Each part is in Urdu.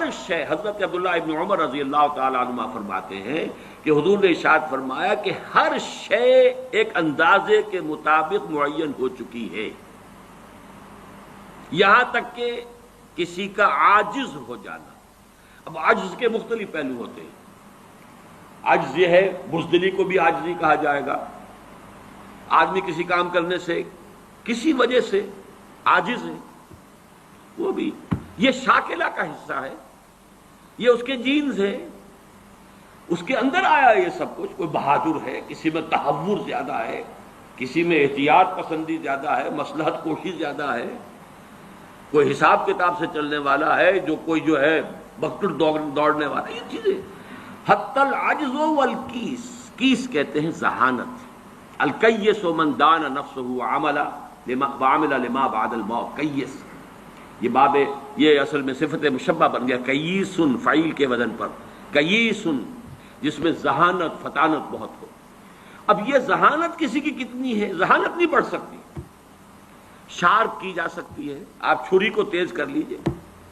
ہر شے، حضرت عبداللہ ابن عمر رضی اللہ تعالی عنہما فرماتے ہیں کہ حضور نے ارشاد فرمایا کہ ہر شے ایک اندازے کے مطابق معین ہو چکی ہے، یہاں تک کہ کسی کا عاجز ہو جانا۔ اب عجز کے مختلف پہلو ہوتے ہیں۔ عجز یہ ہے، بزدلی کو بھی عاجزی کہا جائے گا۔ آدمی کسی کام کرنے سے کسی وجہ سے عاجز ہے، وہ بھی یہ شاکلہ کا حصہ ہے، یہ اس کے جینز ہے، اس کے اندر آیا یہ سب کچھ۔ کوئی بہادر ہے، کسی میں تحور زیادہ ہے، کسی میں احتیاط پسندی زیادہ ہے، مصلحت کوشی زیادہ ہے، کوئی حساب کتاب سے چلنے والا ہے، جو کوئی جو ہے بختر دوڑنے والا، یہ چیزیں۔ حتی العجز والکیس، کیس کہتے ہیں ذہانت۔ الکیس من دان نفسہ وعمل لما بعد الموت، کیس یہ باب، یہ اصل میں صفت مشبہ بن گیا، کیسن فعیل کے وزن پر، کیسن جس میں ذہانت فطانت بہت ہو۔ اب یہ ذہانت کسی کی کتنی ہے؟ ذہانت نہیں بڑھ سکتی، شارپ کی جا سکتی ہے، آپ چھری کو تیز کر لیجئے،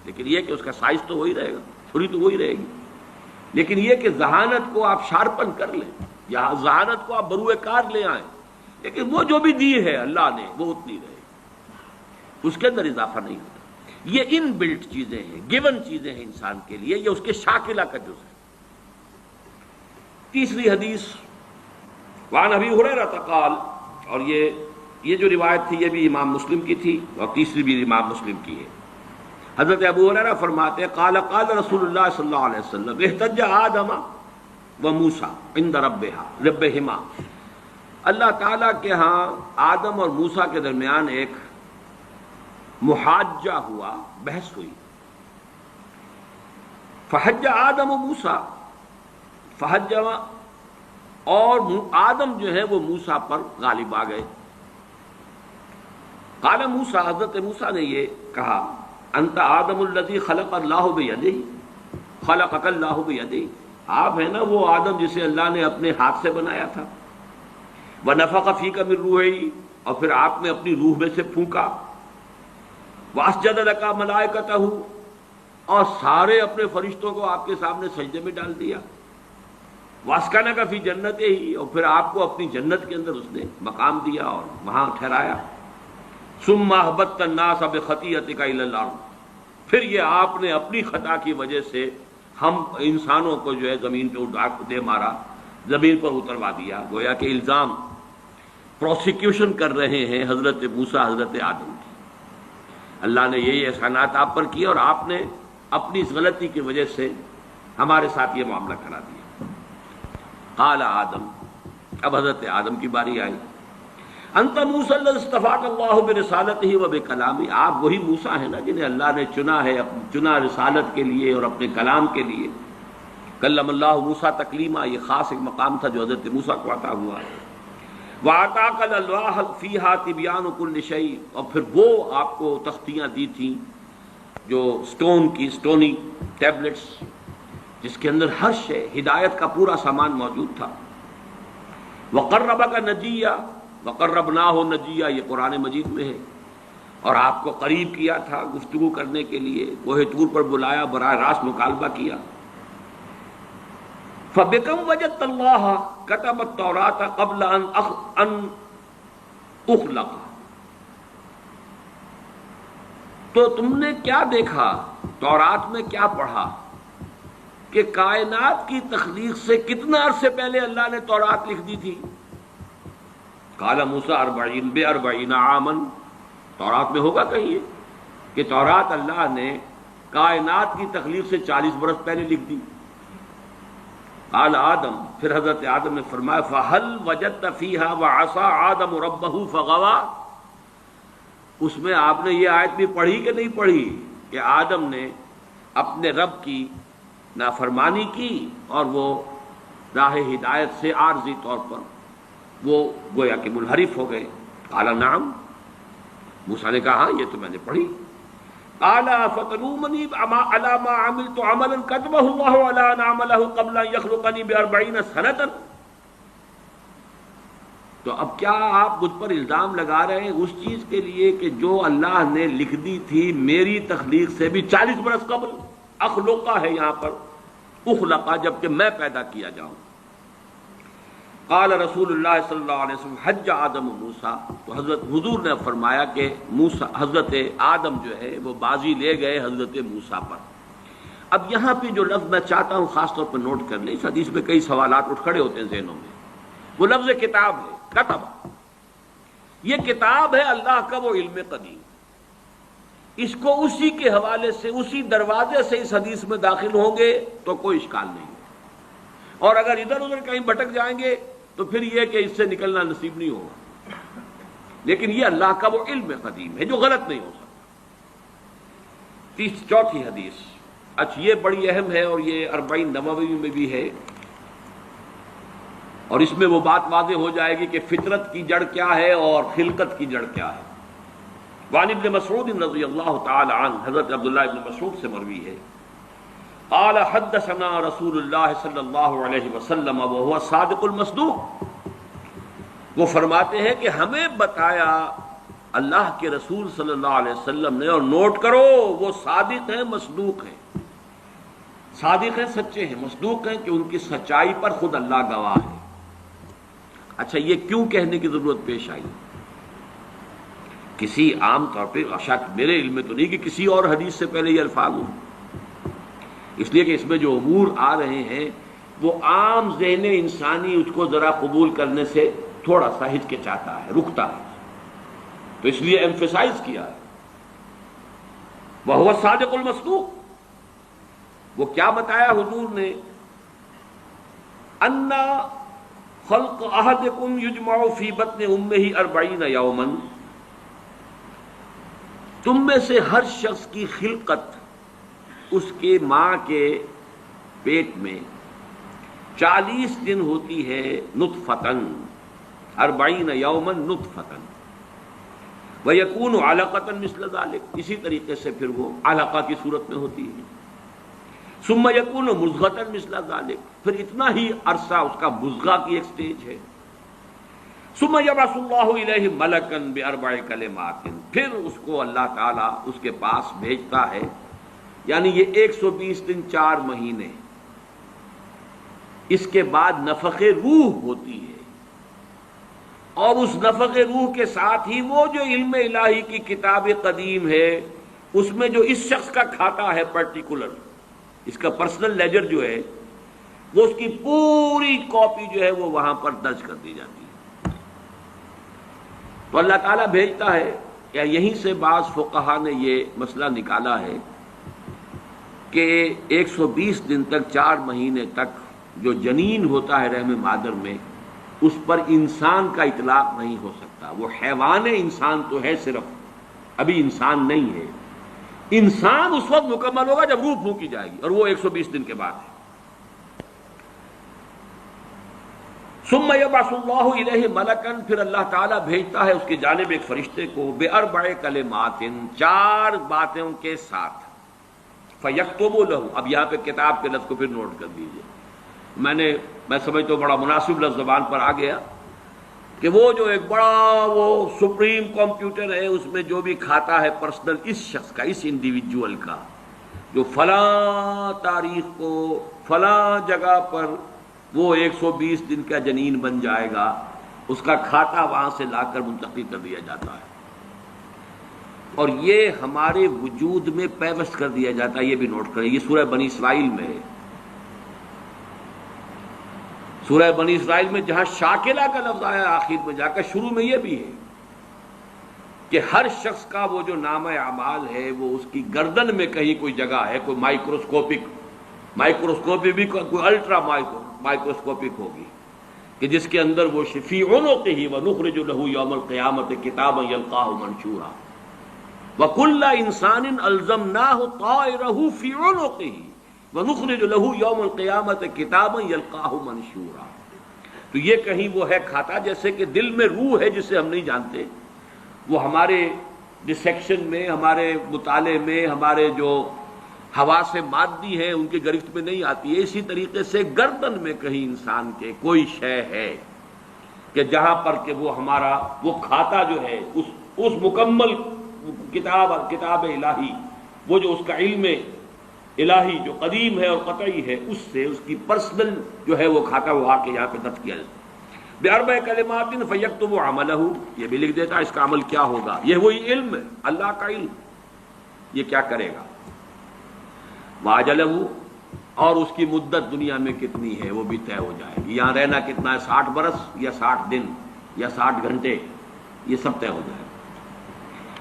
لیکن یہ کہ اس کا سائز تو وہی رہے گا، چھری تو وہی رہے گی، لیکن یہ کہ ذہانت کو آپ شارپن کر لیں، یا ذہانت کو آپ بروئے کار لے آئیں، لیکن وہ جو بھی دی ہے اللہ نے وہ اتنی رہے گی، اس کے اندر اضافہ نہیں ہوتا۔ یہ ان بلٹ چیزیں ہیں، گیون چیزیں ہیں انسان کے لیے، یہ اس کے شاکلہ کا جز ہے۔ تیسری حدیث، وعن ابی ہریرہ قال، اور یہ جو روایت تھی یہ بھی امام مسلم کی تھی، اور تیسری بھی امام مسلم کی ہے۔ حضرت ابو ہریرہ فرماتے ہیں قال قال رسول اللہ صلی اللہ علیہ وسلم احتج آدم و موسیٰ عند ربہما، اللہ تعالیٰ کے ہاں آدم اور موسیٰ کے درمیان ایک محاجہ ہوا، بحث ہوئی۔ فحج آدم و موسیٰ، فحج، اور آدم جو ہے وہ موسیٰ پر غالب آ گئے۔ قال موسیٰ، حضرت موسیٰ نے یہ کہا انت آدم الذی خلق اللہ بیدہ، خلقک اللہ بیدہ، آپ ہیں نا وہ آدم جسے اللہ نے اپنے ہاتھ سے بنایا تھا، ونفخ فیک من روحہ، اور پھر آپ نے اپنی روح میں سے پھونکا، واسجد لک ملائکتہ، اور سارے اپنے فرشتوں کو آپ کے سامنے سجدے میں ڈال دیا، واسکنک فی جنتہ، اور پھر آپ کو اپنی جنت کے اندر اس نے مقام دیا اور وہاں ٹھہرایا، ثم اہبطت الناس بخطیئتک الی الارض، پھر یہ آپ نے اپنی خطا کی وجہ سے ہم انسانوں کو جو ہے زمین پہ اٹھا دے مارا، زمین پر اتروا دیا۔ گویا کہ الزام پروسیکیوشن کر رہے ہیں حضرت موسیٰ حضرت آدم کی، اللہ نے یہی احسانات آپ پر کیے اور آپ نے اپنی اس غلطی کی وجہ سے ہمارے ساتھ یہ معاملہ کرا دیا۔ قال آدم، اب حضرت آدم کی باری آئی، انت موسیٰ الذی اصطفاک اللہ برسالتہ و بکلامہ، آپ وہی موسیٰ ہیں نا جنہیں اللہ نے چنا ہے، چنا رسالت کے لیے اور اپنے کلام کے لیے۔ کلم اللہ موسیٰ تکلیما، یہ خاص ایک مقام تھا جو حضرت موسیٰ کو عطا ہوا ہے۔ وَأَعْطَاكَ الْأَلْوَاحَ فِيهَا تِبْيَانُ كُلِّ شَيْءٍ، اور پھر وہ آپ کو تختیاں دی تھیں جو سٹون کی، سٹونی ٹیبلٹس، جس کے اندر ہر شے، ہدایت کا پورا سامان موجود تھا۔ وَقَرَّبَكَ نَجِيًّا وَقَرَّبْنَاهُ نَجِيًّا، یہ قرآن مجید میں ہے، اور آپ کو قریب کیا تھا گفتگو کرنے کے لیے، کوہ طور پر بلایا، براہ راست مکالمہ کیا۔ فَبِكَمْ وَجَدْتَ اللَّهَ كَتَبَ التَّوْرَاةَ قَبْلَ أَنْ أُخْلَقَ، تو تم نے کیا دیکھا، تورات میں کیا پڑھا کہ کائنات کی تخلیق سے کتنا عرصے پہلے اللہ نے تورات لکھ دی تھی؟ قال موسیٰ 40 عاماً، تورات میں ہوگا کہیں یہ کہ تورات اللہ نے کائنات کی تخلیق سے 40 برس پہلے لکھ دی۔ قال آدم، پھر حضرت آدم نے فرمایا فَهَلْ وَجَدْتَ فِيهَا وَعَصَىٰ آدَمُ رَبَّهُ فَغَوَىٰ، اس میں آپ نے یہ آیت بھی پڑھی کہ نہیں پڑھی کہ آدم نے اپنے رب کی نافرمانی کی اور وہ راہ ہدایت سے عارضی طور پر وہ گویا کہ منحرف ہو گئے؟ قال نعم، موسیٰ نے کہا ہاں یہ تو میں نے پڑھی۔ قال فتلومنی علی ما عملت عملا كتبه الله على ان اعمله قبل ان يخلقني ب40 سنة، تو اب کیا آپ مجھ پر الزام لگا رہے ہیں اس چیز کے لیے کہ جو اللہ نے لکھ دی تھی میری تخلیق سے بھی 40 برس قبل؟ اخلقہ ہے یہاں پر اخلقہ، جبکہ میں پیدا کیا جاؤں۔ قال رسول اللہ صلی اللہ علیہ وسلم حج آدم و موسیٰ، تو حضور نے فرمایا کہ حضرت آدم جو ہے وہ بازی لے گئے حضرت موسیٰ پر۔ اب یہاں پہ جو لفظ میں چاہتا ہوں خاص طور پر نوٹ کر لیں، اس حدیث میں کئی سوالات اٹھ کھڑے ہوتے ہیں ذہنوں میں، وہ لفظ کتاب ہے، کتب، یہ کتاب ہے اللہ کا وہ علم قدیم، اس کو اسی کے حوالے سے اسی دروازے سے اس حدیث میں داخل ہوں گے تو کوئی اشکال نہیں، اور اگر ادھر ادھر کہیں بھٹک جائیں گے تو پھر یہ کہ اس سے نکلنا نصیب نہیں ہوگا، لیکن یہ اللہ کا وہ علم قدیم ہے جو غلط نہیں ہو سکتا۔ چوتھی حدیث، اچھا یہ بڑی اہم ہے اور یہ 40 نووی میں بھی ہے، اور اس میں وہ بات واضح ہو جائے گی کہ فطرت کی جڑ کیا ہے اور خلقت کی جڑ کیا ہے۔ وعن ابن مسعود رضی اللہ تعالی عنہ، حضرت عبداللہ ابن مسعود سے مروی ہے، قال حدثنا رسول اللہ صلی اللہ علیہ وسلم وهو صادق المصدوق، وہ فرماتے ہیں کہ ہمیں بتایا اللہ کے رسول صلی اللہ علیہ وسلم نے، اور نوٹ کرو وہ صادق ہیں مصدوق ہیں، صادق ہیں سچے ہیں، مصدوق ہیں کہ ان کی سچائی پر خود اللہ گواہ ہے۔ اچھا یہ کیوں کہنے کی ضرورت پیش آئی؟ کسی عام طور پہ شاید میرے علم میں تو نہیں کہ کسی اور حدیث سے پہلے یہ الفاظ ہوں، اس لیے کہ اس میں جو امور آ رہے ہیں وہ عام ذہن انسانی اس کو ذرا قبول کرنے سے تھوڑا سا ہچکچاتا ہے، رکتا ہے، تو اس لیے ایمفیسائز کیا ہے وَهُوَ الصَّادِقُ الْمَصْدُوقُ۔ وہ کیا بتایا حضور نے؟ اَنَّ خَلْقَ أَحَدِكُمْ يُجْمَعُ فِي بَطْنِ أُمِّهِ 40 يَوْمًا، تم میں سے ہر شخص کی خلقت اس کے ماں کے پیٹ میں 40 دن ہوتی ہے، نطفتن 40 یومن نطفتن، ویکون علقۃ مثل ذلک، اسی طریقے سے پھر وہ علقہ کی صورت میں ہوتی ہے، ثم یکون مضغۃ مثل ذلک، پھر اتنا ہی عرصہ اس کا مضغہ کی ایک سٹیج ہے، ثم یبعث اللہ الیہ ملکا باربع کلمات، پھر اس کو اللہ تعالیٰ اس کے پاس بھیجتا ہے، یعنی یہ 120 دن 4 مہینے، اس کے بعد نفخ روح ہوتی ہے، اور اس نفخ روح کے ساتھ ہی وہ جو علم الہی کی کتاب قدیم ہے اس میں جو اس شخص کا کھاتا ہے پرٹیکولر، اس کا پرسنل لیجر جو ہے، وہ اس کی پوری کاپی جو ہے وہ وہاں پر درج کر دی جاتی ہے۔ تو اللہ تعالیٰ بھیجتا ہے، یا یہیں سے بعض فقہا نے یہ مسئلہ نکالا ہے کہ 120 دن تک 4 مہینے تک جو جنین ہوتا ہے رحم مادر میں، اس پر انسان کا اطلاق نہیں ہو سکتا، وہ حیوان انسان تو ہے صرف، ابھی انسان نہیں ہے، انسان اس وقت مکمل ہوگا جب روح پھونکی جائے گی، اور وہ 120 دن کے بعد ہے۔ ثم یبعث اللہ الیہ ملکا، پھر اللہ تعالیٰ بھیجتا ہے اس کی جانب ایک فرشتے کو، باربع کلمات، 4 باتوں کے ساتھ، فیکتب لہ، اب یہاں پہ کتاب کے لفظ کو پھر نوٹ کر دیجئے، میں سمجھتا ہوں بڑا مناسب لفظ زبان پر آ گیا کہ وہ جو ایک بڑا وہ سپریم کمپیوٹر ہے، اس میں جو بھی کھاتا ہے پرسنل اس شخص کا، اس انڈیویجول کا، جو فلاں تاریخ کو فلاں جگہ پر وہ 120 دن کا جنین بن جائے گا، اس کا کھاتا وہاں سے لا کر منتقل کر دیا جاتا ہے، اور یہ ہمارے وجود میں پیوست کر دیا جاتا ہے۔ یہ بھی نوٹ کریں، یہ سورہ بنی اسرائیل میں ہے، سورہ بنی اسرائیل میں جہاں شاکلہ کا لفظ آیا آخر میں جا کر، شروع میں یہ بھی ہے کہ ہر شخص کا وہ جو نامہ اعمال ہے وہ اس کی گردن میں کہیں کوئی جگہ ہے، کوئی مائکروسکوپی بھی کوئی الٹرا مائکروسکوپک ہوگی کہ جس کے اندر وہ فی عنقہ ونخرج لہ یوم القیامۃ کتابا یلقاہ منشورا وکل انسان الزمناہ طائرہ فی عنقہ وَنُخْرِجُ لَهُ يَوْمَ الْقِيَامَةِ كِتَابًا يَلْقَاهُ مَنشُورًا۔ تو یہ کہیں وہ ہے کھاتا، جیسے کہ دل میں روح ہے جسے ہم نہیں جانتے، وہ ہمارے ڈسیکشن میں، ہمارے مطالعے میں، ہمارے جو حواس مادی ہیں ان کی گرفت میں نہیں آتی ہے، اسی طریقے سے گردن میں کہیں انسان کے کوئی شے ہے کہ جہاں پر کہ وہ ہمارا وہ کھاتا جو ہے اس مکمل کتاب الہی، وہ جو اس کا علم الہی جو قدیم ہے اور قطعی ہے اس سے اس کی پرسنل جو ہے وہ کھاتا وہ آ کے یہاں پہ درج کیا جاتا ہے۔ بِأَرْبَعِ كَلِمَاتٍ فَيَكْتُبُ عَمَلَهُ، یہ بھی لکھ دیتا ہے اس کا عمل کیا ہوگا۔ یہ وہی علم ہے، اللہ کا علم، یہ کیا کرے گا۔ وَأَجَلَهُ، اور اس کی مدت دنیا میں کتنی ہے وہ بھی طے ہو جائے گی، یہاں رہنا کتنا ہے، 60 برس یا 60 دن یا 60 گھنٹے، یہ سب طے ہو جائے گا۔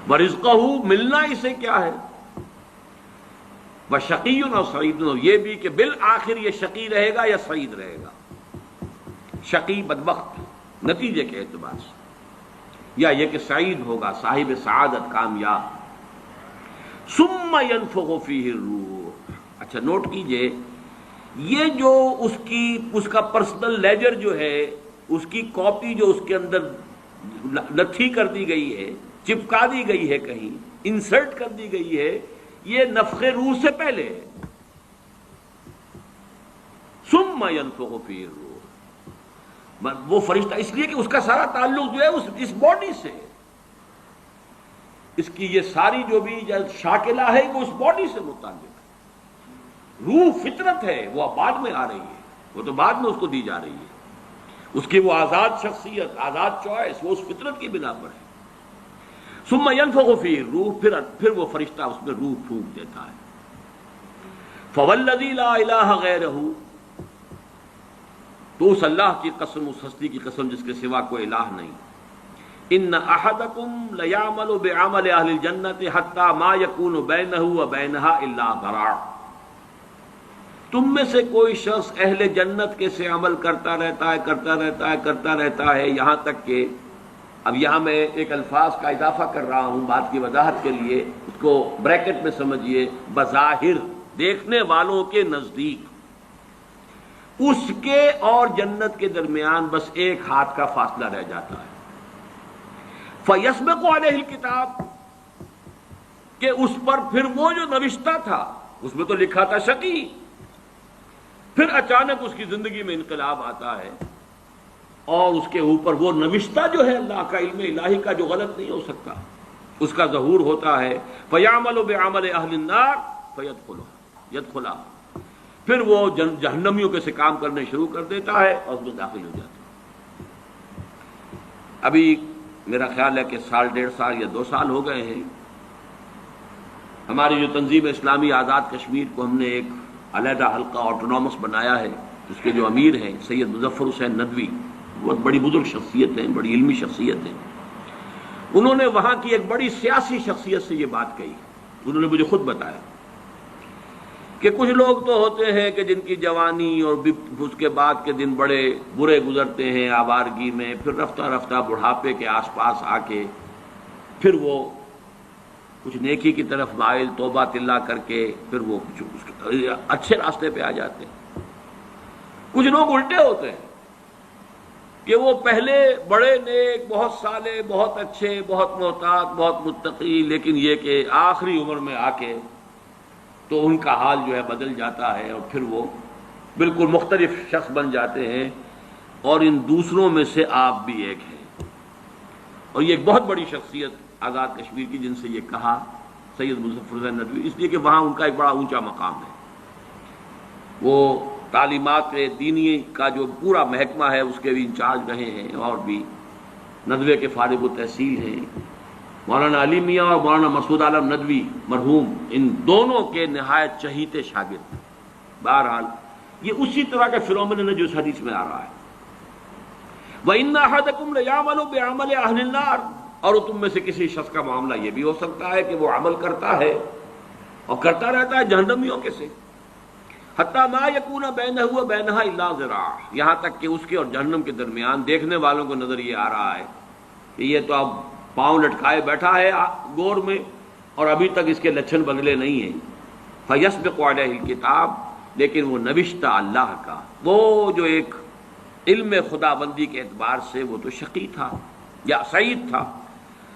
وَرِزْقَهُ، ملنا اسے کیا ہے، وَشَقِيٌّ اور سعید، یہ بھی کہ بالآخر یہ شقی رہے گا یا سعید رہے گا، شقی بدبخت نتیجے کے اعتبار سے، یا یہ کہ سعید ہوگا صاحب سعادت کامیاب۔ ثم ينفخ فیہ الروح، اچھا نوٹ کیجئے، یہ جو اس کا پرسنل لیجر جو ہے، اس کی کاپی جو اس کے اندر نتھی کر دی گئی ہے، چپکا دی گئی ہے، کہیں انسرٹ کر دی گئی ہے، یہ نفخ روح سے پہلے ہے۔ ثم ينفخ فیہ الروح، وہ فرشتہ اس لیے کہ اس کا سارا تعلق جو ہے اس باڈی سے، اس کی یہ ساری جو بھی شاکلہ ہے وہ اس باڈی سے متعلق ہے۔ روح فطرت ہے، وہ بعد میں آ رہی ہے، وہ تو بعد میں اس کو دی جا رہی ہے، اس کی وہ آزاد شخصیت، آزاد چوائس، وہ اس فطرت کی بنا پر ہے۔ ثم ينفخ فیہ الروح، پھر وہ فرشتہ اس میں روح پھونک دیتا ہے۔ فوالذی لا الہ غیرہ، تو اس اللہ کی قسم، اس ہستی کی قسم جس کے سوا کوئی الہ نہیں۔ ان احدکم لیعمل بعمل اہل الجنۃ حتی ما یکون بینہ وبینہا الا ذراع، تم میں سے کوئی شخص اہل جنت کے سے عمل کرتا رہتا ہے یہاں تک کہ، اب یہاں میں ایک الفاظ کا اضافہ کر رہا ہوں بات کی وضاحت کے لیے، اس کو بریکٹ میں سمجھیے، بظاہر دیکھنے والوں کے نزدیک اس کے اور جنت کے درمیان بس ایک ہاتھ کا فاصلہ رہ جاتا ہے۔ فَيَسْبِقُ عَلَيْهِ الْكِتَابُ، کہ اس پر پھر وہ جو نوشتہ تھا، اس میں تو لکھا تھا شقی، پھر اچانک اس کی زندگی میں انقلاب آتا ہے اور اس کے اوپر وہ نوشتہ جو ہے اللہ کا علم الہی کا جو غلط نہیں ہو سکتا، اس کا ظہور ہوتا ہے۔ فَيَعْمَلُ بِعَمَلِ أَهْلِ النَّارِ فَيَدْخُلُهَا، پھر وہ جہنمیوں کے سے کام کرنے شروع کر دیتا ہے اور اس میں داخل ہو جاتا ہے۔ ابھی میرا خیال ہے کہ 1.5 سال یا 2 سال ہو گئے ہیں، ہماری جو تنظیم اسلامی آزاد کشمیر کو ہم نے ایک علیحدہ حلقہ آٹونومس بنایا ہے، اس کے جو امیر ہیں سید مظفر حسین ندوی، بہت بڑی بزرگ شخصیت ہیں، بڑی علمی شخصیت ہیں، انہوں نے وہاں کی ایک بڑی سیاسی شخصیت سے یہ بات کہی، انہوں نے مجھے خود بتایا کہ کچھ لوگ تو ہوتے ہیں کہ جن کی جوانی اور اس کے بعد کے دن بڑے برے گزرتے ہیں آوارگی میں، پھر رفتہ رفتہ بڑھاپے کے آس پاس آ کے پھر وہ کچھ نیکی کی طرف مائل، توبہ تلا کر کے پھر وہ اچھے راستے پہ آ جاتے ہیں۔ کچھ لوگ الٹے ہوتے ہیں کہ وہ پہلے بڑے نیک، بہت صالح، بہت اچھے، بہت محتاط، بہت متقی، لیکن یہ کہ آخری عمر میں آ کے تو ان کا حال جو ہے بدل جاتا ہے اور پھر وہ بالکل مختلف شخص بن جاتے ہیں، اور ان دوسروں میں سے آپ بھی ایک ہیں۔ اور یہ ایک بہت بڑی شخصیت آزاد کشمیر کی، جن سے یہ کہا سید مظفر حسین ندوی، اس لیے کہ وہاں ان کا ایک بڑا اونچا مقام ہے، وہ تعلیمات دینی کا جو پورا محکمہ ہے اس کے بھی انچارج رہے ہیں، اور بھی ندوے کے فارغ التحصیل ہیں۔ مولانا علی میاں اور مولانا مسعود عالم ندوی مرحوم، ان دونوں کے نہایت چہیتے شاگرد۔ بہرحال یہ اسی طرح کا فنومینن ہے جو اس حدیث میں آ رہا ہے۔ وَإِنَّ أَحَدَكُمْ لَيَعْمَلُ بِعَمَلِ أَهْلِ النَّارِ، اور تم میں سے کسی شخص کا معاملہ یہ بھی ہو سکتا ہے کہ وہ عمل کرتا ہے اور کرتا رہتا ہے جہنمیوں کے سے، حتیٰ ما یکون بینہ وبینہا الا ذراع، یہاں تک کہ اس کے اور جہنم کے درمیان دیکھنے والوں کو نظر یہ آ رہا ہے کہ یہ تو اب پاؤں لٹکائے بیٹھا ہے گور میں اور ابھی تک اس کے لچھن بدلے نہیں ہیں۔ فیسبق علیہ الکتاب، لیکن وہ نوشتہ اللہ کا، وہ جو ایک علم خدا بندی کے اعتبار سے وہ تو شقی تھا یا سعید تھا۔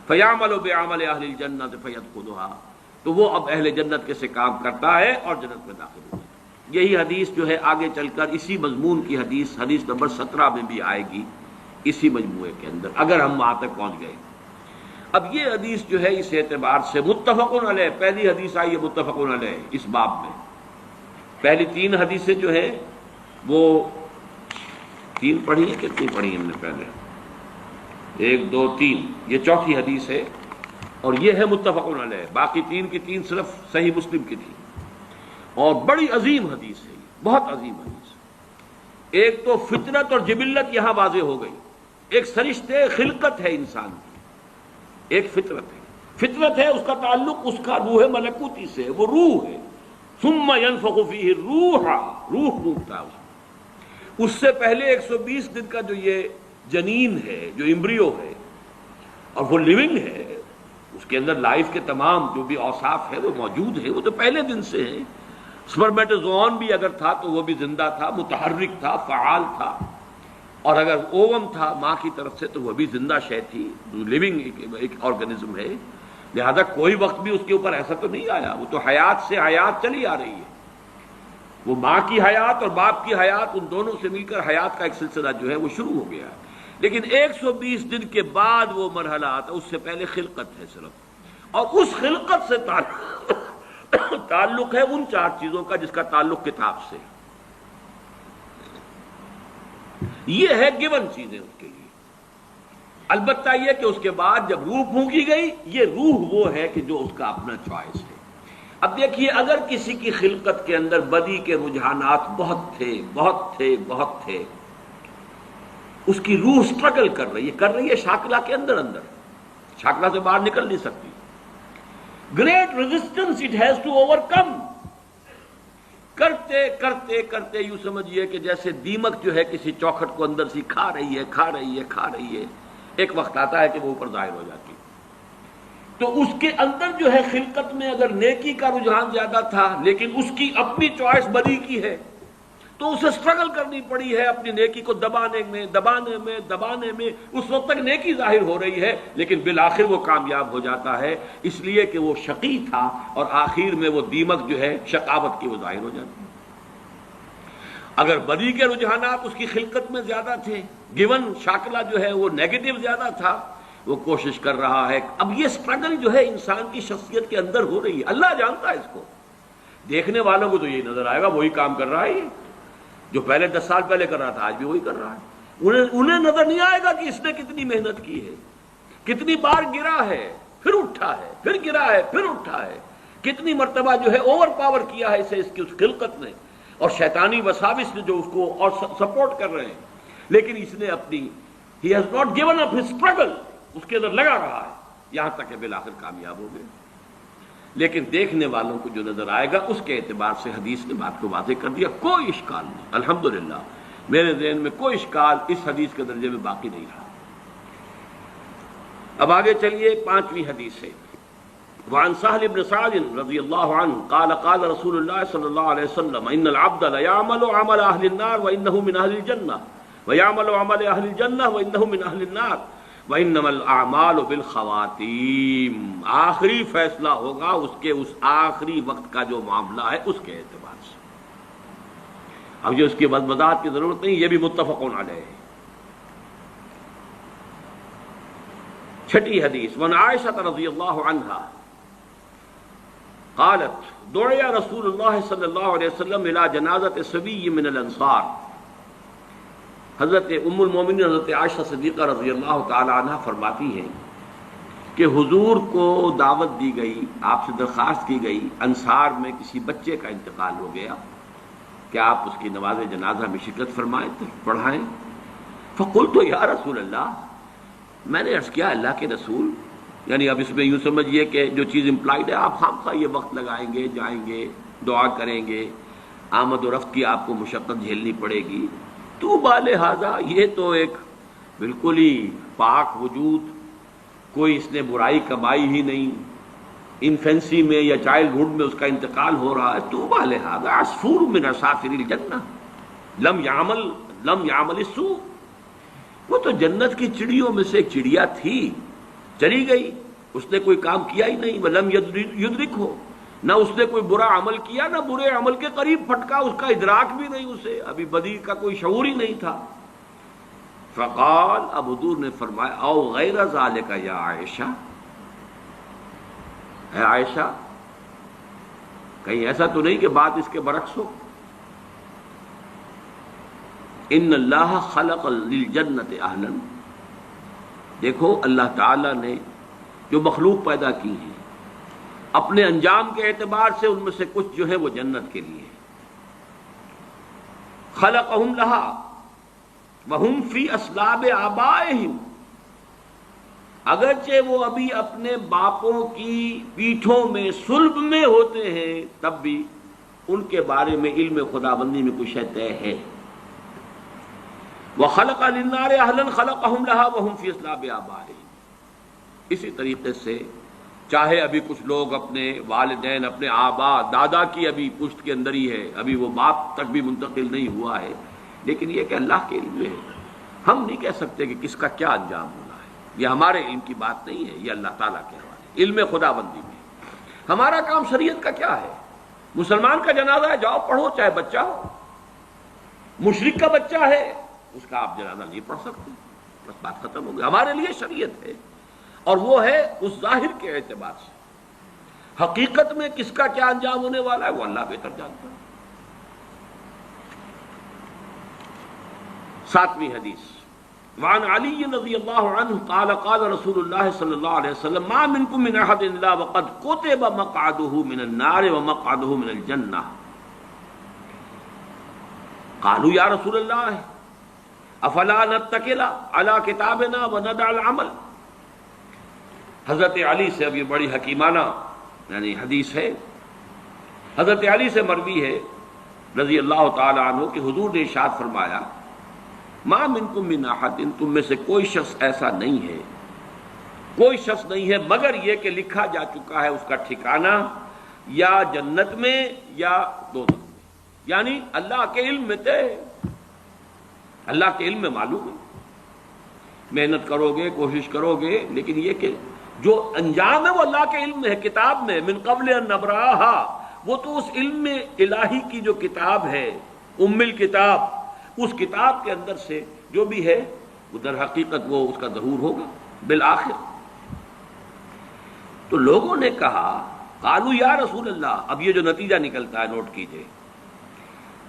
فیعمل بعمل اہل الجنۃ فیدخلھا، تو وہ اب اہل جنت کے سے کام کرتا ہے اور جنت میں داخل ہو جاتا ہے۔ یہی حدیث جو ہے آگے چل کر اسی مضمون کی حدیث نمبر 17 میں بھی آئے گی، اسی مجموعے کے اندر، اگر ہم وہاں تک پہنچ گئے۔ اب یہ حدیث جو ہے اس اعتبار سے متفق علیہ، پہلی حدیث آئی ہے متفق علیہ اس باب میں، پہلی 3 حدیثیں جو ہیں وہ 3 پڑھی ہیں، کتنی پڑھی ہم نے پہلے؟ 1 2 3، یہ چوتھی حدیث ہے اور یہ ہے متفق علیہ. باقی 3 کی 3 صرف صحیح مسلم کی تھی اور بڑی عظیم حدیث ہے، بہت عظیم حدیث. ایک تو فطرت اور جبلت یہاں واضح ہو گئی. ایک سرشتے خلقت ہے انسان کی، ایک فطرت ہے. فطرت ہے، اس کا تعلق اس کا روح ملکوتی سے ہے، وہ روح ہے. ثم ينفخ فيه الروح، روح پھونکتا ہے اس سے پہلے 120 دن کا جو یہ جنین ہے، جو امبریو ہے اور وہ لیونگ ہے، اس کے اندر لائف کے تمام جو بھی اوصاف ہے وہ موجود ہے، وہ تو پہلے دن سے ہے. سپرمیٹوزوئن بھی اگر تھا تو وہ بھی زندہ تھا، متحرک تھا، فعال تھا. اور اگر اووم تھا ماں کی طرف سے تو وہ بھی زندہ شے تھی، لیونگ ایک آرگنزم ہے. لہذا کوئی وقت بھی اس کے اوپر ایسا تو نہیں آیا، وہ تو حیات سے حیات چلی آ رہی ہے. وہ ماں کی حیات اور باپ کی حیات، ان دونوں سے مل کر حیات کا ایک سلسلہ جو ہے وہ شروع ہو گیا. لیکن 120 دن کے بعد وہ مرحلہ آتا، اس سے پہلے خلقت ہے صرف. اور اس خلقت سے تعلق ہے ان 4 چیزوں کا جس کا تعلق کتاب سے. یہ ہے گیون چیزیں اس کے لیے. البتہ یہ کہ اس کے بعد جب روح پھونکی گئی، یہ روح وہ ہے کہ جو اس کا اپنا چوائس ہے. اب دیکھیے، اگر کسی کی خلقت کے اندر بدی کے رجحانات بہت تھے، اس کی روح سٹرگل کر رہی ہے شاکلہ کے اندر، شاکلہ سے باہر نکل نہیں سکتی. Great resistance it has to overcome. کرتے یوں سمجھیے کہ جیسے دیمک جو ہے کسی چوکھٹ کو اندر سے کھا رہی ہے. ایک وقت آتا ہے کہ وہ اوپر ظاہر ہو جاتی. تو اس کے اندر جو ہے خلقت میں اگر نیکی کا رجحان زیادہ تھا لیکن اس کی اپنی چوائس بدی کی ہے، تو اسے سٹرگل کرنی پڑی ہے اپنی نیکی کو دبانے میں. اس وقت تک نیکی ظاہر ہو رہی ہے لیکن بالآخر وہ کامیاب ہو جاتا ہے، اس لیے کہ وہ شقی تھا اور آخر میں وہ دیمک جو ہے شقاوت کی وہ ظاہر ہو جاتی ہے. اگر بدی کے رجحانات اس کی خلقت میں زیادہ تھے، گیون شاکلہ جو ہے وہ نیگیٹو زیادہ تھا، وہ کوشش کر رہا ہے. اب یہ سٹرگل جو ہے انسان کی شخصیت کے اندر ہو رہی ہے. اللہ جانتا ہے اس کو، دیکھنے والوں کو تو یہ نظر آئے گا وہی کام کر رہا ہے جو پہلے 10 سال پہلے کر رہا تھا، آج بھی وہی کر رہا ہے. انہیں نظر نہیں آئے گا کہ اس نے کتنی محنت کی ہے، کتنی بار گرا ہے پھر اٹھا ہے، پھر گرا ہے پھر اٹھا ہے، کتنی مرتبہ جو ہے اوور پاور کیا ہے اسے اس کی اس خلقت نے اور شیطانی وساوس نے جو اس کو اور سپورٹ کر رہے ہیں. لیکن اس نے اپنی he has not given up his struggle، اس کے اندر لگا رہا ہے یہاں تک کہ بالآخر کامیاب ہو گئے. لیکن دیکھنے والوں کو جو نظر آئے گا اس کے اعتبار سے حدیث نے بات کو واضح کر دیا. کوئی اشکال نہیں، الحمدللہ میرے ذہن میں کوئی اشکال اس حدیث کے درجے میں باقی نہیں رہا. اب آگے چلیے 5ویں حدیث ہے. وعن سهل بن سعد رضی اللہ عنہ قال قال رسول اللہ صلی اللہ علیہ وسلم ان العبد ليعمل عمل اهل النار وانه من اهل الجنہ ويعمل عمل اهل الجنہ وانه من اهل النار وانما الاعمال بالخواتیم. آخری فیصلہ ہوگا اس کے اس آخری وقت کا جو معاملہ ہے اس کے اعتبار سے. اب یہ اس کی وضاحت کی ضرورت نہیں، یہ بھی متفق علیہ ہے. 6 حدیث. وعن عائشہ رضی اللہ عنہا قالت دعی رسول اللہ صلی اللہ علیہ وسلم الى جنازۃ صبی من الانصار. حضرت ام المومنین حضرت عائشہ صدیقہ رضی اللہ تعالی عنہ فرماتی ہیں کہ حضور کو دعوت دی گئی، آپ سے درخواست کی گئی، انصار میں کسی بچے کا انتقال ہو گیا کہ آپ اس کی نماز جنازہ میں شرکت فرمائیں، پڑھائیں. فقلت یا رسول اللہ، میں نے عرض کیا اللہ کے رسول، یعنی اب اس میں یوں سمجھیے کہ جو چیز امپلائڈ ہے آپ خامخواہ یہ وقت لگائیں گے، جائیں گے، دعا کریں گے، آمد و رفت کی آپ کو مشقت جھیلنی پڑے گی. تو بالہذا یہ تو ایک بالکل ہی پاک وجود، کوئی اس نے برائی کمائی ہی نہیں، انفینسی میں یا چائلڈ ہوڈ میں اس کا انتقال ہو رہا ہے. تو بالہذا عصفور من عصافر الجنہ لم یعمل السوء. وہ تو جنت کی چڑیوں میں سے ایک چڑیا تھی، چلی گئی، اس نے کوئی کام کیا ہی نہیں. ولم یدرک ہو، نہ اس نے کوئی برا عمل کیا، نہ برے عمل کے قریب پھٹکا، اس کا ادراک بھی نہیں، اسے ابھی بدی کا کوئی شعور ہی نہیں تھا. فقال، اب حضور نے فرمایا او غیر ذالک یا عائشہ، اے عائشہ کہیں ایسا تو نہیں کہ بات اس کے برعکس ہو. ان اللہ خلق للجنت اہلا، دیکھو اللہ تعالیٰ نے جو مخلوق پیدا کی ہے اپنے انجام کے اعتبار سے ان میں سے کچھ جو ہے وہ جنت کے لیے، خلقہم لہا وہم فی اصلاب آبائہم، اگرچہ وہ ابھی اپنے باپوں کی پیٹھوں میں صلب میں ہوتے ہیں تب بھی ان کے بارے میں علم خداوندی میں کچھ طے ہے۔ وَخَلَقَ لِلنَّارِ أَهْلًا خَلَقَهُمْ لَهَا وَهُمْ فِي أَصْلَابِ آبَائِهِمْ، اسی طریقے سے چاہے ابھی کچھ لوگ اپنے والدین اپنے آبا دادا کی ابھی پشت کے اندر ہی ہے، ابھی وہ باپ تک بھی منتقل نہیں ہوا ہے، لیکن یہ کہ اللہ کے علم میں ہے، ہم نہیں کہہ سکتے کہ کس کا کیا انجام ہونا ہے، یہ ہمارے علم کی بات نہیں ہے، یہ اللہ تعالیٰ کے حوالے علم خداوندی میں۔ ہمارا کام شریعت کا کیا ہے؟ مسلمان کا جنازہ ہے جاؤ پڑھو، چاہے بچہ ہو، مشرک کا بچہ ہے اس کا آپ جنازہ نہیں پڑھ سکتے، بس بات ختم ہو گئی۔ ہمارے لیے شریعت ہے اور وہ ہے اس ظاہر کے اعتبار سے، حقیقت میں کس کا کیا انجام ہونے والا ہے وہ اللہ بہتر جانتا ہے۔ 7ویں حدیث، وعن علی رضی اللہ عنہ قال قال رسول اللہ صلی اللہ علیہ وسلم ما منکم من احد الا وقد کتب مقعده من النار ومقعده من الجنہ، قالوا یا رسول اللہ افلا نتکل علی کتابنا وندع العمل۔ حضرت علی سے اب یہ بڑی حکیمانہ یعنی حدیث ہے، حضرت علی سے مروی ہے رضی اللہ تعالی عنہ کہ حضور نے ارشاد فرمایا ما منکم من احد، تم میں سے کوئی شخص ایسا نہیں ہے، کوئی شخص نہیں ہے مگر یہ کہ لکھا جا چکا ہے اس کا ٹھکانہ یا جنت میں یا دوزخ میں، یعنی اللہ کے علم میں طے، اللہ کے علم میں معلوم ہے، محنت کرو گے کوشش کرو گے لیکن یہ کہ جو انجام ہے وہ اللہ کے علم میں ہے، کتاب میں من قبل ان نبراہا، وہ تو اس علم میں الہی کی جو کتاب ہے ام الکتاب، اس کتاب کے اندر سے جو بھی ہے وہ در حقیقت وہ اس کا ظہور ہوگا بالآخر۔ تو لوگوں نے کہا قالوا یا رسول اللہ، اب یہ جو نتیجہ نکلتا ہے نوٹ کیجئے،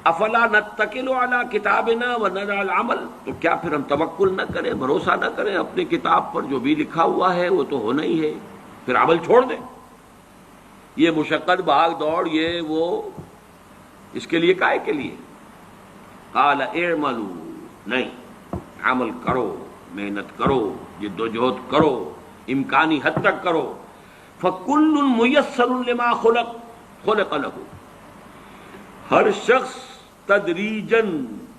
افلا نتکل علی کتابنا وندع العمل، تو کیا پھر ہم توکل نہ کریں، بھروسہ نہ کریں اپنی کتاب پر، جو بھی لکھا ہوا ہے وہ تو ہونا ہی ہے، پھر عمل چھوڑ دیں، یہ مشقت بھاگ دوڑ یہ وہ اس کے لیے کائے کے لیے؟ قال اعملوا، نہیں، عمل کرو، محنت کرو، جد و جہد کرو، امکانی حد تک کرو، فکل میسر لما خلق له، ہر شخص تدریجاً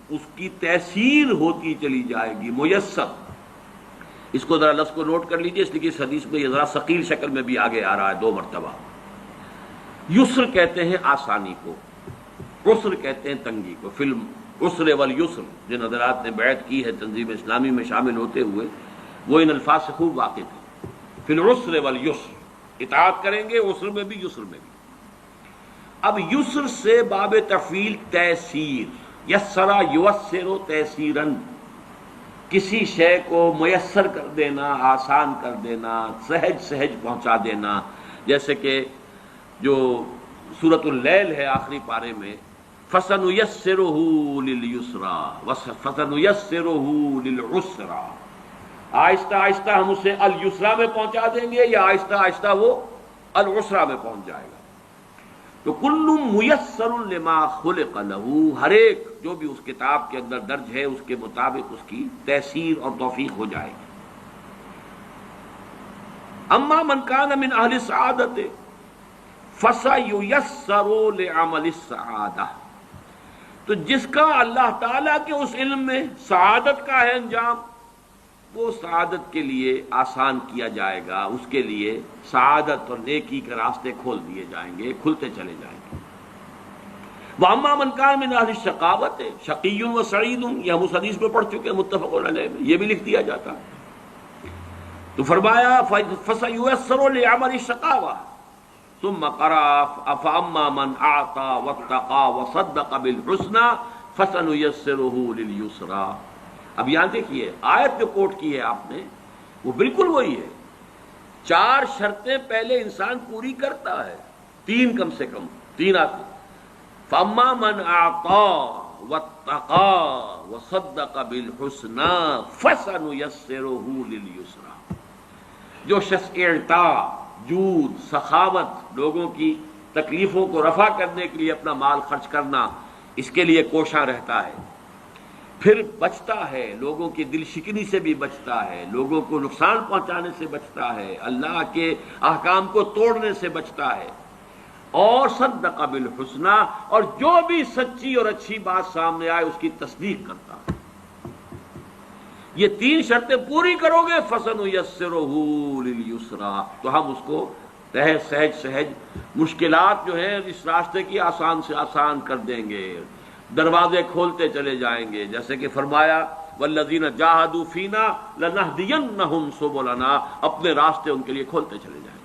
اس کی تیسیر ہوتی چلی جائے گی، میسر، اس کو ذرا لفظ کو نوٹ کر لیجئے اس لیے کہ اس حدیث میں یہ ذرا ثقیل شکل میں بھی آگے آ رہا ہے 2 مرتبہ۔ یسر کہتے ہیں آسانی کو، عسر کہتے ہیں تنگی کو، فلم عسر والیسر، جن حضرات نے بیعت کی ہے تنظیم اسلامی میں شامل ہوتے ہوئے وہ ان الفاظ سے خوب واقف ہیں، فی العسر والیسر، اطاعت کریں گے عسر میں بھی یسر میں بھی۔ اب یسر سے باب تفعیل تیسیر، یسرا یوسر تیسیراً، کسی شے کو میسر کر دینا، آسان کر دینا، سہج سہج پہنچا دینا، جیسے کہ جو سورۃ اللیل ہے آخری پارے میں فَسَنُيَسِّرُهُ لِلْيُسْرَى فَسَنُيَسِّرُهُ لِلْعُسْرَى، آہستہ آہستہ ہم اسے اليسرا میں پہنچا دیں گے یا آہستہ آہستہ وہ العسرا میں پہنچ جائے گا۔ تو کل میسر لما خلق له، ہر ایک جو بھی اس کتاب کے اندر درج ہے اس کے مطابق اس کی تیسیر اور توفیق ہو جائے گی۔ اما من کان من اہل السعادۃ فسیسر لعمل السعادہ، تو جس کا اللہ تعالیٰ کے اس علم میں سعادت کا ہے انجام، وہ سعادت کے لیے آسان کیا جائے گا، اس کے لیے سعادت اور نیکی کے راستے کھول دیے جائیں گے، کھلتے چلے جائیں گے۔ وَأَمَّا مَنْ كَانَ مِنْ أَهْلِ الشَّقَاوَةِ شَقِيٌّ وَسَعِيدٌ، یہ ہم اس حدیث میں پڑھ چکے ہیں متفق علیہ میں، یہ بھی لکھ دیا جاتا ہے۔ تو فرمایا فَسَيُيَسَّرُ لِعَمَلِ الشَّقَاوَةِ ثم قرأ فأما من أعطى واتقى وصدق بالحسنى فسنيسره لليسرى۔ اب یہاں دیکھیے آیت جو کوٹ کی ہے آپ نے وہ بالکل وہی ہے، 4 شرطیں پہلے انسان پوری کرتا ہے، 3 کم سے کم 3 آتی۔ فأما من أعطى، واتقى وصدق بالحسنى فسنيسره لليسرى۔ جو شخص اعطا، جود، سخاوت، لوگوں کی تکلیفوں کو رفع کرنے کے لیے اپنا مال خرچ کرنا، اس کے لیے کوشاں رہتا ہے، پھر بچتا ہے، لوگوں کی دل شکنی سے بھی بچتا ہے، لوگوں کو نقصان پہنچانے سے بچتا ہے، اللہ کے احکام کو توڑنے سے بچتا ہے، اور صدق بالحسنى، اور جو بھی سچی اور اچھی بات سامنے آئے اس کی تصدیق کرتا ہے۔ یہ تین شرطیں پوری کرو گے فَسَنُيَسِّرُهُ لِلْيُسْرَىٰ، تو ہم اس کو سہج مشکلات جو ہیں اس راستے کی آسان سے آسان کر دیں گے، دروازے کھولتے چلے جائیں گے، جیسے کہ فرمایا وَالَّذِينَ جَاهَدُوا فِينَا لَنَهْدِيَنَّهُمْ سُبُلَنَا، اپنے راستے ان کے لیے کھولتے چلے جائیں گے۔